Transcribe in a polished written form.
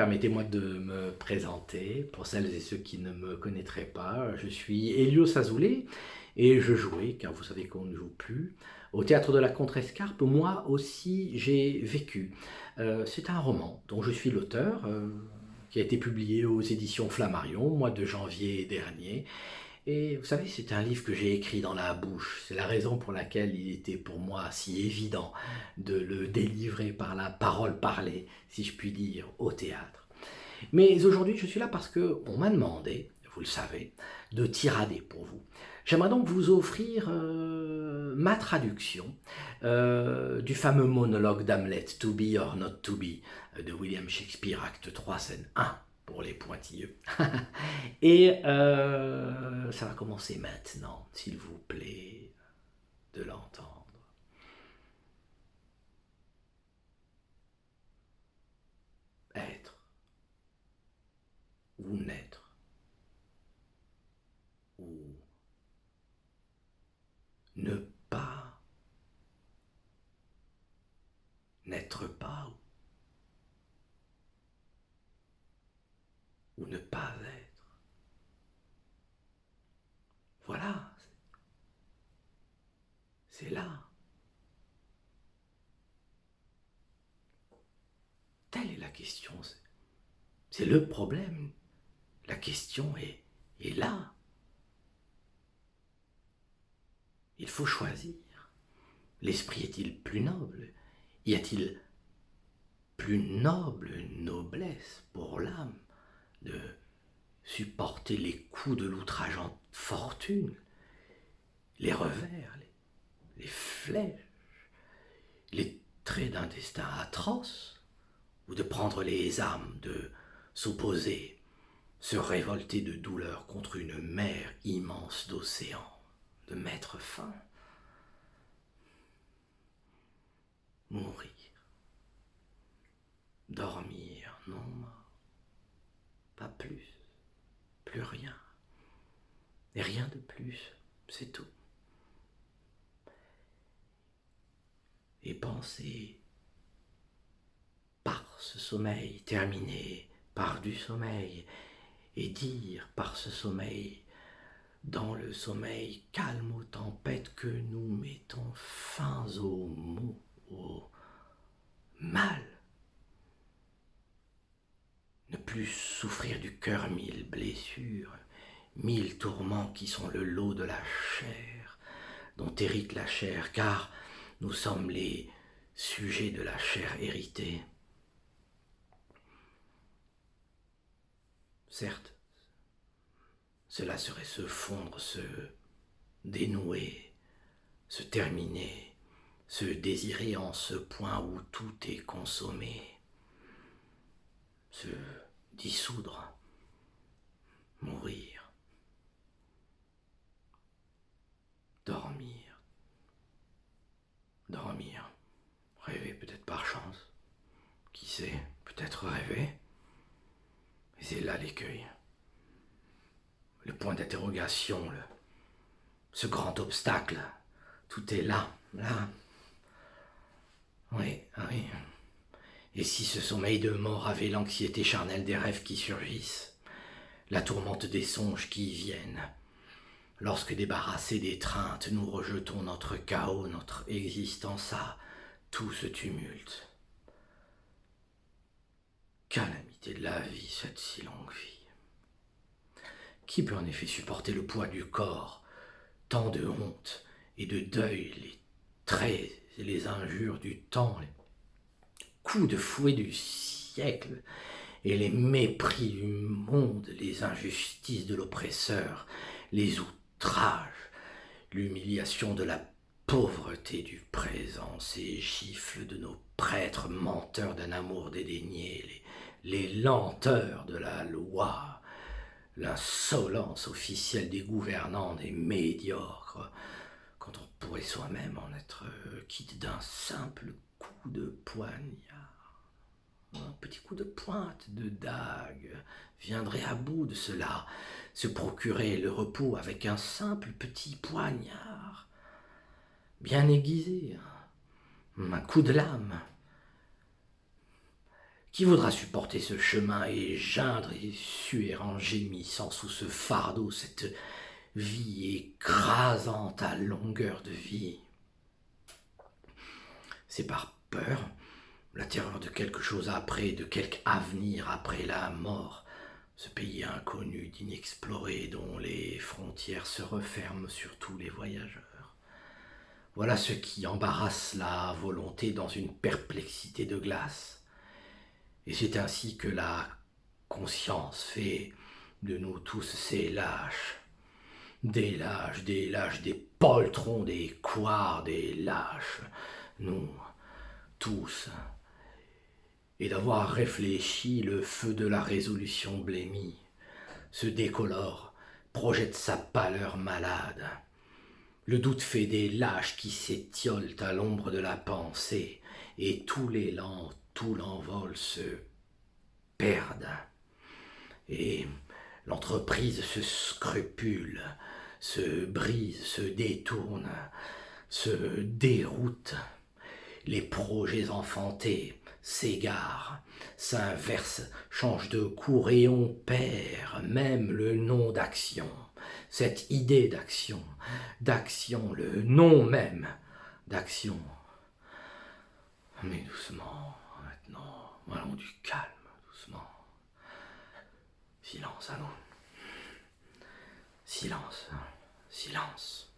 permettez-moi de me présenter pour celles et ceux qui ne me connaîtraient pas. Je suis Hélios Azoulay et je jouais, car vous savez qu'on ne joue plus, au Théâtre de la Contrescarpe. Moi aussi, j'ai vécu. C'est un roman dont je suis l'auteur, qui a été publié aux éditions Flammarion au mois de janvier dernier. Et vous savez, c'est un livre que j'ai écrit dans la bouche. C'est la raison pour laquelle il était pour moi si évident de le délivrer par la parole parlée, si je puis dire, au théâtre. Mais aujourd'hui, je suis là parce qu'on m'a demandé, vous le savez, de tirader pour vous. J'aimerais donc vous offrir ma traduction du fameux monologue d'Hamlet, To be or not to be, de William Shakespeare, acte 3, scène 1, pour les pointilleux. Et ça va commencer maintenant, s'il vous plaît, de l'entendre. Être ou naître, ou ne pas, n'être pas, ou ne pas être. Voilà, c'est là. Telle est la question, c'est le problème. La question est là. Il faut choisir. L'esprit est-il plus noble? Y a-t-il plus noble noblesse pour l'âme de supporter les coups de l'outrageante fortune, les revers, les flèches, les traits d'un destin atroce, ou de prendre les armes, de s'opposer, se révolter de douleur contre une mer immense d'océan, de mettre fin, mourir, dormir, non, pas plus, plus rien, et rien de plus, c'est tout. Et penser par ce sommeil terminé, par du sommeil, et dire par ce sommeil, dans le sommeil calme aux tempêtes, que nous mettons fin aux maux, au mal. Ne plus souffrir du cœur 1000 blessures, 1000 tourments qui sont le lot de la chair, dont hérite la chair, car nous sommes les sujets de la chair héritée. Certes, cela serait se fondre, se dénouer, se terminer, se désirer en ce point où tout est consommé, se dissoudre, mourir, dormir, dormir, rêver peut-être par chance, qui sait, peut-être rêver, et c'est là l'écueil, le point d'interrogation, ce grand obstacle, tout est là, là. Oui, oui. Et si ce sommeil de mort avait l'anxiété charnelle des rêves qui surgissent, la tourmente des songes qui y viennent, lorsque débarrassés d'étreinte, nous rejetons notre chaos, notre existence à tout ce tumulte. Calamité de la vie, cette si longue vie. Qui peut en effet supporter le poids du corps, tant de honte et de deuil, les traits et les injures du temps, les coups de fouet du siècle et les mépris du monde, les injustices de l'oppresseur, les outrages, l'humiliation de la pauvreté du présent, ces gifles de nos prêtres menteurs d'un amour dédaigné, les lenteurs de la loi, l'insolence officielle des gouvernants, des médiocres, quand on pourrait soi-même en être quitte d'un simple coup de poignard. Un petit coup de pointe, de dague, viendrait à bout de cela, se procurer le repos avec un simple petit poignard, bien aiguisé, un coup de lame, Qui voudra supporter ce chemin et geindre et suer en gémissant sous ce fardeau, cette vie écrasante à longueur de vie? C'est par peur, la terreur de quelque chose après, de quelque avenir après la mort, ce pays inconnu d'inexploré dont les frontières se referment sur tous les voyageurs. Voilà ce qui embarrasse la volonté dans une perplexité de glace. Et c'est ainsi que la conscience fait de nous tous ces lâches, des poltrons, des couards, des lâches, nous tous. Et d'avoir réfléchi, le feu de la résolution blêmie se décolore, projette sa pâleur malade. Le doute fait des lâches qui s'étiolent à l'ombre de la pensée, et tout l'élan, tout l'envol se perdent. Et l'entreprise se scrupule, se brise, se détourne, se déroute. Les projets enfantés s'égarent, s'inversent, changent de cours et on perd même le nom d'action. Cette idée d'action, le nom même d'action. Mais doucement, maintenant, allons du calme, doucement. Silence, allons. Silence, silence.